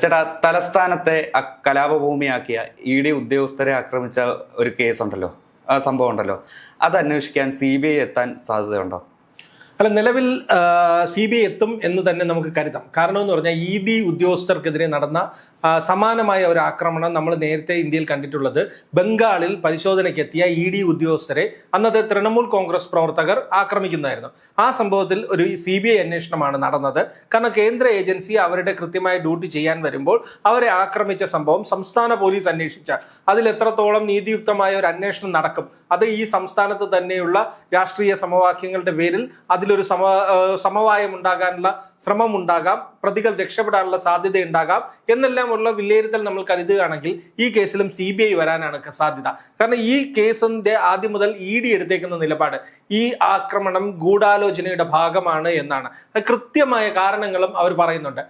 ചേട്ടാ, തലസ്ഥാനത്തെ കലാപഭൂമിയാക്കിയ ED ഉദ്യോഗസ്ഥരെ ആക്രമിച്ച ഒരു കേസുണ്ടല്ലോ, ആ സംഭവം ഉണ്ടല്ലോ, അത് അന്വേഷിക്കാൻ CBI എത്താൻ സാധ്യതയുണ്ടോ? അല്ല, നിലവിൽ CBI എത്തും എന്ന് തന്നെ നമുക്ക് കരുതാം. കാരണം എന്ന് പറഞ്ഞാൽ ED ഉദ്യോഗസ്ഥർക്കെതിരെ നടന്ന സമാനമായ ഒരു ആക്രമണം നമ്മൾ നേരത്തെ ഇന്ത്യയിൽ കണ്ടിട്ടുള്ളത് ബംഗാളിൽ പരിശോധനയ്ക്കെത്തിയ ED ഉദ്യോഗസ്ഥരെ അന്നത്തെ തൃണമൂൽ കോൺഗ്രസ് പ്രവർത്തകർ ആക്രമിക്കുന്നതായിരുന്നു. ആ സംഭവത്തിൽ ഒരു CBI അന്വേഷണമാണ് നടന്നത്. കാരണം കേന്ദ്ര ഏജൻസി അവരുടെ കൃത്യമായ ഡ്യൂട്ടി ചെയ്യാൻ വരുമ്പോൾ അവരെ ആക്രമിച്ച സംഭവം സംസ്ഥാന പോലീസ് അന്വേഷിച്ചാൽ അതിൽ എത്രത്തോളം നീതിയുക്തമായ ഒരു അന്വേഷണം നടക്കും, അത് ഈ സംസ്ഥാനത്ത് തന്നെയുള്ള രാഷ്ട്രീയ സമവാക്യങ്ങളുടെ പേരിൽ അതിലൊരു സമവായം ഉണ്ടാകാനുള്ള ശ്രമം ഉണ്ടാകാം, പ്രതികൾ രക്ഷപ്പെടാനുള്ള സാധ്യത ഉണ്ടാകാം എന്നെല്ലാമുള്ള വിലയിരുത്തൽ നമ്മൾ കരുതുകയാണെങ്കിൽ ഈ കേസിലും CBI വരാനാണ് സാധ്യത. കാരണം ഈ കേസിന്റെ ആദ്യം മുതൽ ED എടുത്തേക്കുന്ന നിലപാട് ഈ ആക്രമണം ഗൂഢാലോചനയുടെ ഭാഗമാണ് എന്നാണ്. കൃത്യമായ കാരണങ്ങളും അവർ പറയുന്നുണ്ട്.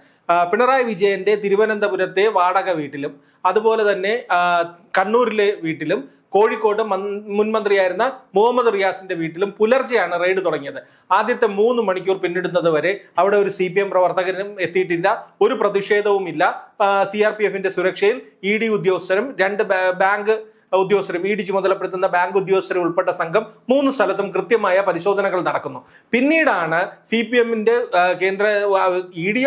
പിണറായി വിജയന്റെ തിരുവനന്തപുരത്തെ വാടക വീട്ടിലും അതുപോലെ തന്നെ കണ്ണൂരിലെ വീട്ടിലും കോഴിക്കോട് മുൻമന്ത്രിയായിരുന്ന മുഹമ്മദ് റിയാസിന്റെ വീട്ടിലും പുലർച്ചെയാണ് റെയ്ഡ് തുടങ്ങിയത്. ആദ്യത്തെ 3 മണിക്കൂർ പിന്നിടുന്നത് വരെ അവിടെ ഒരു CPM പ്രവർത്തകരും എത്തിയിട്ടില്ല, ഒരു പ്രതിഷേധവും ഇല്ല. CRPFന്റെ സുരക്ഷയിൽ ED ഉദ്യോഗസ്ഥരും 2 ബാങ്ക് ഉദ്യോഗസ്ഥരും ED ചുമതലപ്പെടുത്തുന്ന ബാങ്ക് ഉദ്യോഗസ്ഥരും ഉൾപ്പെട്ട സംഘം 3 സ്ഥലത്തും കൃത്യമായ പരിശോധനകൾ നടക്കുന്നു. പിന്നീടാണ് CPMന്റെ കേന്ദ്ര ED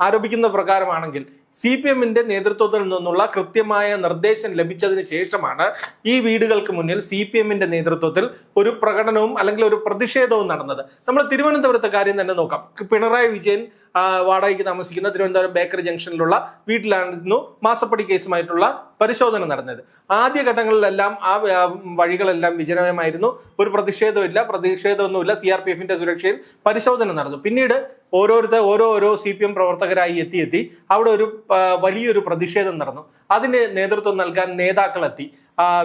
ആരോപിക്കുന്ന പ്രകാരമാണെങ്കിൽ CPMന്റെ നേതൃത്വത്തിൽ നിന്നുള്ള കൃത്യമായ നിർദ്ദേശം ലഭിച്ചതിന് ശേഷമാണ് ഈ വീടുകൾക്ക് മുന്നിൽ CPMന്റെ നേതൃത്വത്തിൽ ഒരു പ്രകടനവും അല്ലെങ്കിൽ ഒരു പ്രതിഷേധവും നടന്നത്. നമ്മൾ തിരുവനന്തപുരത്തെ കാര്യം തന്നെ നോക്കാം. പിണറായി വിജയൻ വാടകയ്ക്ക് താമസിക്കുന്ന തിരുവനന്തപുരം ബേക്കറി ജംഗ്ഷനിലുള്ള വീട്ടിലായിരുന്നു മാസപ്പടി കേസുമായിട്ടുള്ള പരിശോധന നടന്നത്. ആദ്യഘട്ടങ്ങളിലെല്ലാം ആ വഴികളെല്ലാം വിജനമായിരുന്നു, ഒരു പ്രതിഷേധമൊന്നുമില്ല. CRPFന്റെ സുരക്ഷയിൽ പരിശോധന നടന്നു. പിന്നീട് ഓരോ CPM പ്രവർത്തകരായി എത്തി അവിടെ ഒരു വലിയൊരു പ്രതിഷേധം നടന്നു. അതിന് നേതൃത്വം നൽകാൻ നേതാക്കളെത്തി.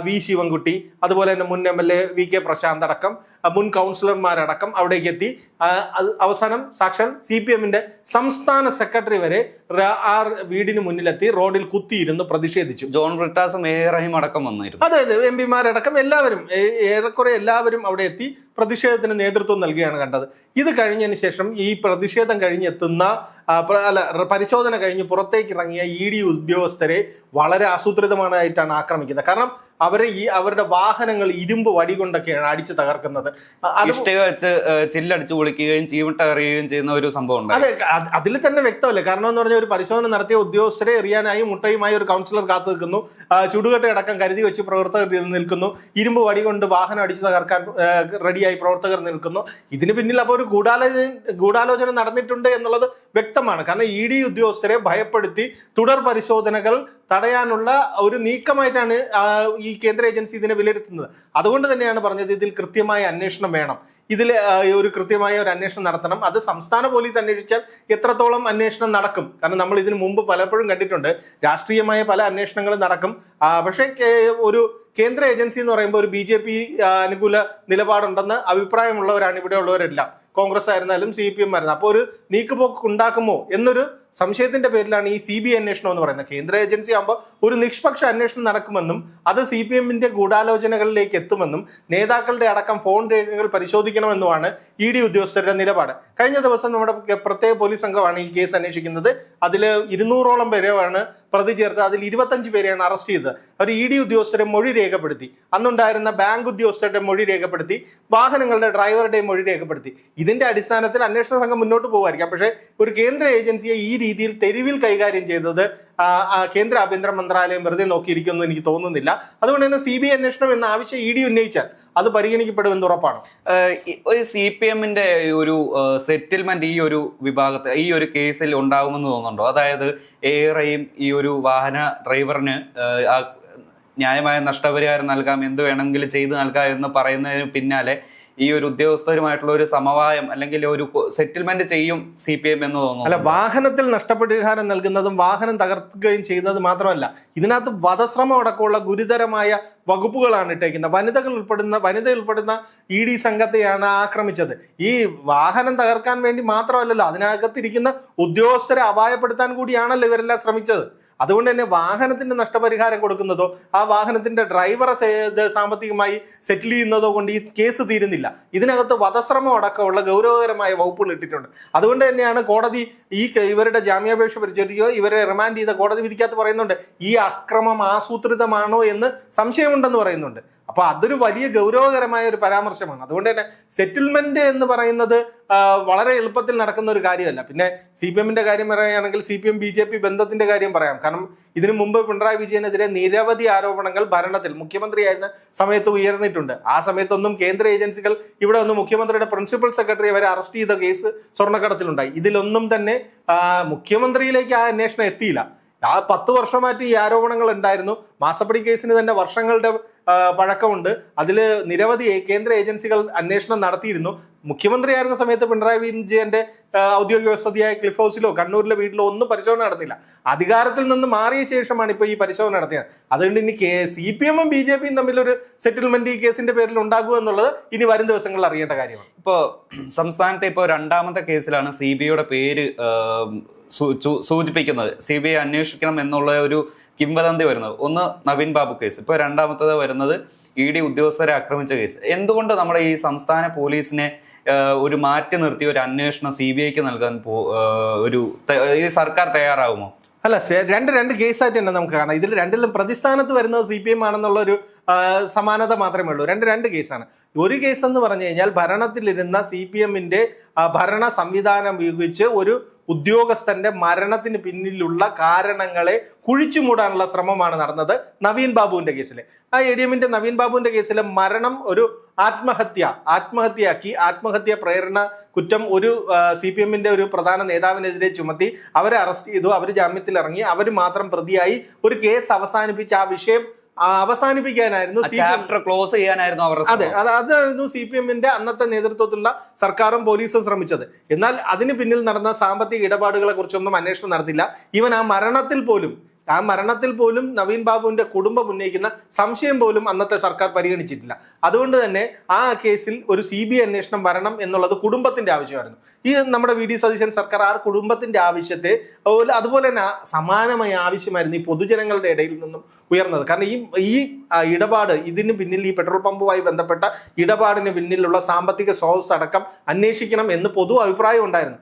V ശിവൻകുട്ടി, അതുപോലെ തന്നെ മുൻ MLA VK പ്രശാന്ത് അടക്കം മുൻ കൗൺസിലർമാരടക്കം അവിടേക്ക് എത്തി. അവസാനം സാക്ഷാൽ CPMന്റെ സംസ്ഥാന സെക്രട്ടറി വരെ ആ വീടിന് മുന്നിലെത്തി റോഡിൽ കുത്തിയിരുന്നു പ്രതിഷേധിച്ചു. ജോൺ ബ്രിട്ടാസും A റഹീം അടക്കം വന്നിരുന്നു. അതെ, MP മാരടക്കം എല്ലാവരും, ഏറെക്കുറെ എല്ലാവരും അവിടെ എത്തി പ്രതിഷേധത്തിന് നേതൃത്വം നൽകുകയാണ് കണ്ടത്. ഇത് കഴിഞ്ഞതിന് ശേഷം ഈ പ്രതിഷേധം കഴിഞ്ഞെത്തുന്ന പരിശോധന കഴിഞ്ഞ് പുറത്തേക്ക് ഇറങ്ങിയ ED ഉദ്യോഗസ്ഥരെ വളരെ ആസൂത്രിതമായിട്ടാണ് ആക്രമിക്കുന്നത്. കാരണം അവരുടെ വാഹനങ്ങൾ ഇരുമ്പ് വടി കൊണ്ടൊക്കെയാണ് അടിച്ച് തകർക്കുന്നത്. വെച്ച് ചില്ലടിച്ച് പൊളിക്കുകയും ചീവിട്ട് എറിയുകയും ചെയ്യുന്ന ഒരു സംഭവം. അതെ, അതിൽ തന്നെ വ്യക്തമല്ലേ. കാരണം എന്ന് പറഞ്ഞാൽ ഒരു പരിശോധന നടത്തിയ ഉദ്യോഗസ്ഥരെ എറിയാനായി മുട്ടയുമായി ഒരു കൗൺസിലർ കാത്തു നിൽക്കുന്നു, ചുടുകട്ടയടക്കം കരുതി വെച്ച് പ്രവർത്തകർ നിൽക്കുന്നു, ഇരുമ്പ് വടി കൊണ്ട് വാഹനം അടിച്ചു തകർക്കാൻ റെഡിയായി പ്രവർത്തകർ നിൽക്കുന്നു. ഇതിന് പിന്നിൽ അപ്പോൾ ഒരു ഗൂഢാലോചന നടന്നിട്ടുണ്ട് എന്നുള്ളത് വ്യക്തമാണ്. കാരണം ED ഉദ്യോഗസ്ഥരെ ഭയപ്പെടുത്തി തുടർ പരിശോധനകൾ തടയാനുള്ള ഒരു നീക്കമായിട്ടാണ് ഈ കേന്ദ്ര ഏജൻസി ഇതിനെ വിലയിരുത്തുന്നത്. അതുകൊണ്ട് തന്നെയാണ് പറഞ്ഞത് ഇതിൽ കൃത്യമായ അന്വേഷണം വേണം, ഇതിൽ ഒരു കൃത്യമായ ഒരു അന്വേഷണം നടത്തണം. അത് സംസ്ഥാന പോലീസ് അന്വേഷിച്ചാൽ എത്രത്തോളം അന്വേഷണം നടക്കും? കാരണം നമ്മൾ ഇതിനു മുമ്പ് പലപ്പോഴും കണ്ടിട്ടുണ്ട്, രാഷ്ട്രീയമായ പല അന്വേഷണങ്ങളും നടക്കും. പക്ഷേ ഒരു കേന്ദ്ര ഏജൻസി എന്ന് പറയുമ്പോൾ ഒരു BJP അനുകൂല നിലപാടുണ്ടെന്ന് അഭിപ്രായമുള്ളവരാണ് ഇവിടെ ഉള്ളവരെല്ലാം. കോൺഗ്രസ് ആയിരുന്നാലും CPM ആയിരുന്നാലും. അപ്പോൾ ഒരു നീക്കുപോക്ക് ഉണ്ടാക്കുമോ എന്നൊരു സംശയത്തിന്റെ പേരിലാണ് ഈ CBI അന്വേഷണം എന്ന് പറയുന്നത്. കേന്ദ്ര ഏജൻസി ആകുമ്പോൾ ഒരു നിഷ്പക്ഷ അന്വേഷണം നടക്കുമെന്നും അത് CPMന്റെ ഗൂഢാലോചനകളിലേക്ക് എത്തുമെന്നും നേതാക്കളുടെ അടക്കം ഫോൺ രേഖകൾ പരിശോധിക്കണമെന്നുമാണ് ED ഉദ്യോഗസ്ഥരുടെ നിലപാട്. കഴിഞ്ഞ ദിവസം നമ്മുടെ പ്രത്യേക പോലീസ് സംഘമാണ് ഈ കേസ് അന്വേഷിക്കുന്നത്. അതിൽ 200ഓളം പേരെയാണ് പ്രതി ചേർത്ത്. അതിൽ 25 പേരെയാണ് അറസ്റ്റ് ചെയ്തത്. അവർ ED ഉദ്യോഗസ്ഥരെ മൊഴി രേഖപ്പെടുത്തി, അന്നുണ്ടായിരുന്ന ബാങ്ക് ഉദ്യോഗസ്ഥരുടെ മൊഴി രേഖപ്പെടുത്തി, വാഹനങ്ങളുടെ ഡ്രൈവറുടെയും മൊഴി രേഖപ്പെടുത്തി. ഇതിന്റെ അടിസ്ഥാനത്തിൽ അന്വേഷണ സംഘം മുന്നോട്ട് പോകുമായിരിക്കാം. പക്ഷേ ഒരു കേന്ദ്ര ഏജൻസിയെ ഈ രീതിയിൽ തെരുവിൽ കൈകാര്യം ചെയ്തത് കേന്ദ്ര ആഭ്യന്തര മന്ത്രാലയം വെറുതെ നോക്കിയിരിക്കുമെന്ന് എനിക്ക് തോന്നുന്നില്ല. അതുകൊണ്ട് തന്നെ CBI അന്വേഷണം എന്ന ആവശ്യം ED ഉന്നയിച്ചാൽ അത് പരിഗണിക്കപ്പെടുമെന്ന് ഉറപ്പാണ്. ഒരു CPMന്റെ ഒരു സെറ്റിൽമെന്റ് ഈ ഒരു വിഭാഗത്തെ ഈ ഒരു കേസിൽ ഉണ്ടാകുമെന്ന് തോന്നുന്നുണ്ടോ? അതായത് A റഹീം ഈ ഒരു വാഹന ഡ്രൈവറിന് ന്യായമായ നഷ്ടപരിഹാരം നൽകാം, എന്ത് വേണമെങ്കിലും ചെയ്തു നൽകാം എന്ന് പറയുന്നതിന് പിന്നാലെ ഈ ഒരു ഉദ്യോഗസ്ഥരുമായിട്ടുള്ള ഒരു സമവായം അല്ലെങ്കിൽ ഒരു സെറ്റിൽമെന്റ് ചെയ്യും CPM എന്ന് തോന്നുന്നു. അല്ല, വാഹനത്തിൽ നഷ്ടപരിഹാരം നൽകുന്നതും വാഹനം തകർക്കുകയും ചെയ്യുന്നത് മാത്രമല്ല, ഇതിനകത്ത് വധശ്രമം അടക്കമുള്ള ഗുരുതരമായ വകുപ്പുകളാണ് ഇട്ടേക്കുന്നത്. വനിത ഉൾപ്പെടുന്ന ED സംഘത്തെയാണ് ആക്രമിച്ചത്. ഈ വാഹനം തകർക്കാൻ വേണ്ടി മാത്രമല്ലല്ലോ, അതിനകത്തിരിക്കുന്ന ഉദ്യോഗസ്ഥരെ അപായപ്പെടുത്താൻ കൂടിയാണല്ലോ ഇവരെല്ലാം ശ്രമിച്ചത്. അതുകൊണ്ട് തന്നെ വാഹനത്തിന്റെ നഷ്ടപരിഹാരം കൊടുക്കുന്നതോ ആ വാഹനത്തിന്റെ ഡ്രൈവറെ സാമ്പത്തികമായി സെറ്റിൽ ചെയ്യുന്നതോ കൊണ്ട് ഈ കേസ് തീരുന്നില്ല. ഇതിനകത്ത് വധശ്രമം അടക്കമുള്ള ഗൗരവകരമായ വകുപ്പുകൾ ഇട്ടിട്ടുണ്ട്. അതുകൊണ്ട് തന്നെയാണ് കോടതി ഇവരുടെ ജാമ്യാപേക്ഷ പരിശോധിക്കുകയോ ഇവരെ റിമാൻഡ് ചെയ്ത കോടതി വിധിക്കകത്ത് പറയുന്നുണ്ട് ഈ അക്രമം ആസൂത്രിതമാണോ എന്ന് സംശയമുണ്ടെന്ന് പറയുന്നുണ്ട്. അപ്പൊ അതൊരു വലിയ ഗൗരവകരമായ ഒരു പരാമർശമാണ്. അതുകൊണ്ട് തന്നെ സെറ്റിൽമെന്റ് എന്ന് പറയുന്നത് വളരെ എളുപ്പത്തിൽ നടക്കുന്ന ഒരു കാര്യമല്ല. പിന്നെ CPM-ന്റെ കാര്യം പറയുകയാണെങ്കിൽ CPM BJP ബന്ധത്തിന്റെ കാര്യം പറയാം. കാരണം ഇതിനു മുമ്പ് പിണറായി വിജയനെതിരെ നിരവധി ആരോപണങ്ങൾ ഭരണത്തിൽ മുഖ്യമന്ത്രിയായിരുന്ന സമയത്ത് ഉയർന്നിട്ടുണ്ട്. ആ സമയത്തൊന്നും കേന്ദ്ര ഏജൻസികൾ ഇവിടെ ഒന്ന് മുഖ്യമന്ത്രിയുടെ പ്രിൻസിപ്പൽ സെക്രട്ടറി വരെ അറസ്റ്റ് ചെയ്ത കേസ് സ്വർണ്ണക്കടത്തിലുണ്ടായി. ഇതിലൊന്നും തന്നെ മുഖ്യമന്ത്രിയിലേക്ക് ആ അന്വേഷണം എത്തിയില്ല. ആ 10 വർഷമായിട്ട് ഈ ആരോപണങ്ങൾ ഉണ്ടായിരുന്നു. മാസപ്പടി കേസിന് തന്നെ വർഷങ്ങളുടെ പഴക്കമുണ്ട്. അതിൽ നിരവധി കേന്ദ്ര ഏജൻസികൾ അന്വേഷണം നടത്തിയിരുന്നു. മുഖ്യമന്ത്രിയായിരുന്ന സമയത്ത് പിണറായി വിജയന്റെ ഔദ്യോഗിക വസതിയായ ക്ലിഫ് ഹൗസിലോ കണ്ണൂരിലെ വീട്ടിലോ ഒന്നും പരിശോധന നടന്നില്ല. അധികാരത്തിൽ നിന്ന് മാറിയ ശേഷമാണ് ഇപ്പോൾ ഈ പരിശോധന നടത്തിയത്. അതുകൊണ്ട് ഇനി CPM-ഉം BJP-യും തമ്മിലൊരു സെറ്റിൽമെന്റ് ഈ കേസിന്റെ പേരിൽ ഉണ്ടാകുക എന്നുള്ളത് ഇനി വരും ദിവസങ്ങളിൽ അറിയേണ്ട കാര്യമാണ്. ഇപ്പോൾ സംസ്ഥാനത്തെ ഇപ്പോൾ രണ്ടാമത്തെ കേസിലാണ് CBIയുടെ പേര് സൂചിപ്പിക്കുന്നത്. CBI അന്വേഷിക്കണം എന്നുള്ള ഒരു കിംവദന്തി വരുന്നത്. ഒന്ന് നവീൻ ബാബു കേസ്, ഇപ്പോൾ രണ്ടാമത്തത് വരുന്നത് ED ഉദ്യോഗസ്ഥരെ ആക്രമിച്ച കേസ്. എന്തുകൊണ്ട് നമ്മുടെ ഈ സംസ്ഥാന പോലീസിനെ ഒരു മാറ്റി നിർത്തി ഒരു അന്വേഷണം CBIക്ക് നൽകാൻ ഈ സർക്കാർ തയ്യാറാകുമോ? അല്ല, രണ്ട് കേസായിട്ട് തന്നെ നമുക്ക് കാണാം. ഇതിൽ രണ്ടിലും പ്രതിസ്ഥാനത്ത് വരുന്നത് CPM ആണെന്നുള്ള ഒരു സമാനത മാത്രമേ ഉള്ളൂ. രണ്ട് കേസാണ്. ഒരു കേസ് എന്ന് പറഞ്ഞു കഴിഞ്ഞാൽ ഭരണത്തിലിരുന്ന CPM-ന്റെ ഭരണ സംവിധാനം ഉപയോഗിച്ച് ഒരു ഉദ്യോഗസ്ഥന്റെ മരണത്തിന് പിന്നിലുള്ള കാരണങ്ങളെ കുഴിച്ചു മൂടാനുള്ള ശ്രമമാണ് നടന്നത് നവീൻ ബാബുവിന്റെ കേസിൽ. ആ ADM-ന്റെ നവീൻ ബാബുവിന്റെ കേസിലെ മരണം ഒരു ആത്മഹത്യയാക്കി ആത്മഹത്യ പ്രേരണ കുറ്റം ഒരു CPM-ന്റെ ഒരു പ്രധാന നേതാവിനെതിരെ ചുമത്തി അവരെ അറസ്റ്റ് ചെയ്തു. അവർ ജാമ്യത്തിൽ ഇറങ്ങി. അവർ മാത്രം പ്രതിയായി ഒരു കേസ് അവസാനിപ്പിച്ച് ആ വിഷയം അവസാനിപ്പിക്കാനായിരുന്നു, ചാപ്റ്റർ ക്ലോസ് ചെയ്യാനായിരുന്നു അവർ. അതെ, അതായിരുന്നു CPM-ന്റെ അന്നത്തെ നേതൃത്വത്തിലുള്ള സർക്കാരും പോലീസും ശ്രമിച്ചത്. എന്നാൽ അതിന് പിന്നിൽ നടന്ന സാമ്പത്തിക ഇടപാടുകളെ കുറിച്ചൊന്നും അന്വേഷണം നടത്തില്ല. ഈവൻ ആ മരണത്തിൽ പോലും നവീൻ ബാബുവിന്റെ കുടുംബം ഉന്നയിക്കുന്ന സംശയം പോലും അന്നത്തെ സർക്കാർ പരിഗണിച്ചിട്ടില്ല. അതുകൊണ്ട് തന്നെ ആ കേസിൽ ഒരു CBI അന്വേഷണം വരണം എന്നുള്ളത് കുടുംബത്തിന്റെ ആവശ്യമായിരുന്നു. ഈ നമ്മുടെ VD സതീശൻ സർക്കാർ ആ കുടുംബത്തിന്റെ ആവശ്യത്തെ അതുപോലെ തന്നെ സമാനമായ ആവശ്യമായിരുന്നു ഈ പൊതുജനങ്ങളുടെ ഇടയിൽ നിന്നും ഉയർന്നത്. കാരണം ഈ ഇടപാട്, ഇതിന് പിന്നിൽ ഈ പെട്രോൾ പമ്പുമായി ബന്ധപ്പെട്ട ഇടപാടിന് പിന്നിലുള്ള സാമ്പത്തിക സ്രോതസ് അടക്കം അന്വേഷിക്കണം എന്ന് പൊതു അഭിപ്രായം ഉണ്ടായിരുന്നു.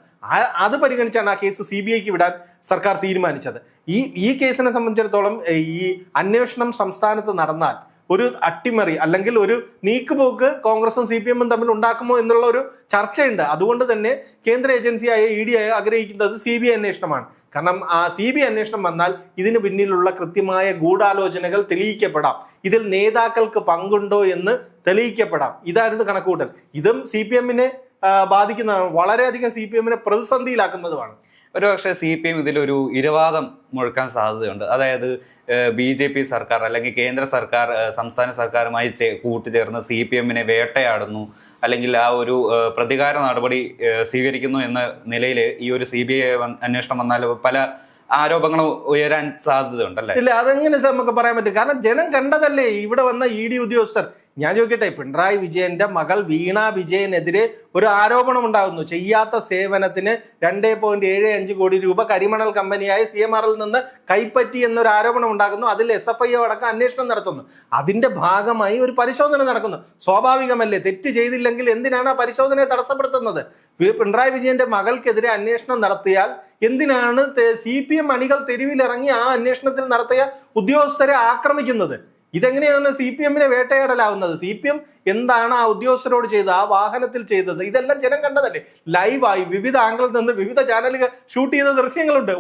അത് പരിഗണിച്ചാണ് ആ കേസ് CBIക്ക് വിടാൻ സർക്കാർ തീരുമാനിച്ചത്. ഈ കേസിനെ സംബന്ധിച്ചിടത്തോളം ഈ അന്വേഷണം സംസ്ഥാനത്ത് നടന്നാൽ ഒരു അട്ടിമറി അല്ലെങ്കിൽ ഒരു നീക്കുപോക്ക് കോൺഗ്രസും CPM-ഉം തമ്മിൽ ഉണ്ടാക്കുമോ എന്നുള്ള ഒരു ചർച്ചയുണ്ട്. അതുകൊണ്ട് തന്നെ കേന്ദ്ര ഏജൻസിയായ ED ആഗ്രഹിക്കുന്നത് CBI അന്വേഷണമാണ്. കാരണം ആ CBI അന്വേഷണം വന്നാൽ ഇതിന് പിന്നിലുള്ള കൃത്യമായ ഗൂഢാലോചനകൾ തെളിയിക്കപ്പെടാം. ഇതിൽ നേതാക്കൾക്ക് പങ്കുണ്ടോ എന്ന് തെളിയിക്കപ്പെടാം. ഇതായിരുന്നു കണക്കുകൂട്ടൽ. ഇതും CPM-നെ ബാധിക്കുന്നതാണ്. വളരെയധികം CPM-നെ പ്രതിസന്ധിയിലാക്കുന്നതുമാണ്. ഒരുപക്ഷെ CPM ഇതിലൊരു ഇരവാദം മുഴക്കാൻ സാധ്യതയുണ്ട്. അതായത് BJP സർക്കാർ അല്ലെങ്കിൽ കേന്ദ്ര സർക്കാർ സംസ്ഥാന സർക്കാരുമായി കൂട്ടുചേർന്ന് CPM-നെ വേട്ടയാടുന്നു, അല്ലെങ്കിൽ ആ ഒരു പ്രതികാര നടപടി സ്വീകരിക്കുന്നു എന്ന നിലയിൽ ഈ ഒരു CBI അന്വേഷണം വന്നാൽ പല ആരോപങ്ങളും ഉയരാൻ സാധ്യതയുണ്ട് അല്ലേ? ഇല്ല, അതെങ്ങനെ നമുക്ക് പറയാൻ പറ്റും? കാരണം ജനം കണ്ടതല്ലേ ഇവിടെ വന്ന ED ഉദ്യോഗസ്ഥർ. ഞാൻ ചോദിക്കട്ടെ, പിണറായി വിജയന്റെ മകൾ വീണ വിജയനെതിരെ ഒരു ആരോപണം ഉണ്ടാകുന്നു. ചെയ്യാത്ത സേവനത്തിന് 2.75 കോടി രൂപ കരിമണൽ കമ്പനിയായ CMRL നിന്ന് കൈപ്പറ്റി എന്നൊരു ആരോപണം ഉണ്ടാകുന്നു. അതിൽ SFIO അടക്കം അന്വേഷണം നടത്തുന്നു. അതിന്റെ ഭാഗമായി ഒരു പരിശോധന നടക്കുന്നു. സ്വാഭാവികമല്ലേ? തെറ്റ് ചെയ്തില്ലെങ്കിൽ എന്തിനാണ് ആ പരിശോധനയെ തടസ്സപ്പെടുത്തുന്നത്? പിണറായി വിജയന്റെ മകൾക്കെതിരെ അന്വേഷണം നടത്തിയാൽ എന്തിനാണ് CPM അണികൾ തെരുവിലിറങ്ങി ആ അന്വേഷണത്തിൽ നടത്തിയ ഉദ്യോഗസ്ഥരെ ആക്രമിക്കുന്നത്? ഇതെങ്ങനെയാണ് CPM-നെ വേട്ടയാടലാവുന്നത്? CPM എന്താണ് ആ ഉദ്യോഗസ്ഥരോട് ചെയ്തത്, ആ വാഹനത്തിൽ ചെയ്തത്? ഇതെല്ലാം ജനം കണ്ടതല്ലേ? ലൈവായി വിവിധ ആംഗിളിൽ നിന്ന് വിവിധ ചാനലുകൾ ഷൂട്ട് ചെയ്ത ദൃശ്യങ്ങളുണ്ട്.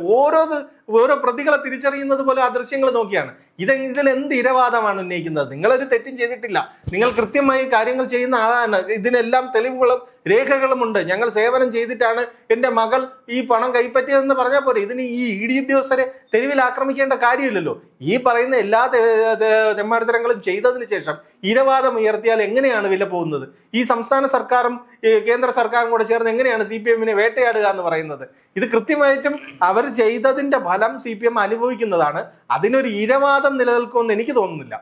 ഓരോ പ്രതികളെ തിരിച്ചറിയുന്നത് പോലെ ആ ദൃശ്യങ്ങൾ നോക്കിയാണ്. ഇതിൽ എന്ത് ഇരവാദമാണ് ഉന്നയിക്കുന്നത്? നിങ്ങളൊരു തെറ്റും ചെയ്തിട്ടില്ല, നിങ്ങൾ കൃത്യമായി കാര്യങ്ങൾ ചെയ്യുന്ന ആളാണ്. ഇതിനെല്ലാം തെളിവുകളും രേഖകളും ഉണ്ട്. ഞങ്ങൾ സേവനം ചെയ്തിട്ടാണ് എൻ്റെ മകൾ ഈ പണം കൈപ്പറ്റിയതെന്ന് പറഞ്ഞാൽ പോലെ ഇതിന് ഈ ED ഉദ്യോഗസ്ഥരെ തെരുവിൽ ആക്രമിക്കേണ്ട കാര്യമില്ലല്ലോ. ഈ പറയുന്ന എല്ലാ തെമ്മാടിത്തരങ്ങളും ചെയ്തതിന് ശേഷം ഇരവാദം ഉയർത്തിയാൽ എങ്ങനെയാണ് വില പോകുന്നത്? ഈ സംസ്ഥാന സർക്കാരും കേന്ദ്ര സർക്കാരും കൂടെ ചേർന്ന് എങ്ങനെയാണ് CPM-നെ വേട്ടയാടുക എന്ന് പറയുന്നത്? ഇത് കൃത്യമായിട്ടും അവർ ചെയ്തതിന്റെ ഫലം CPM അനുഭവിക്കുന്നതാണ്. അതിനൊരു ഇരവാദം നിലനിൽക്കുമെന്ന് എനിക്ക് തോന്നുന്നില്ല.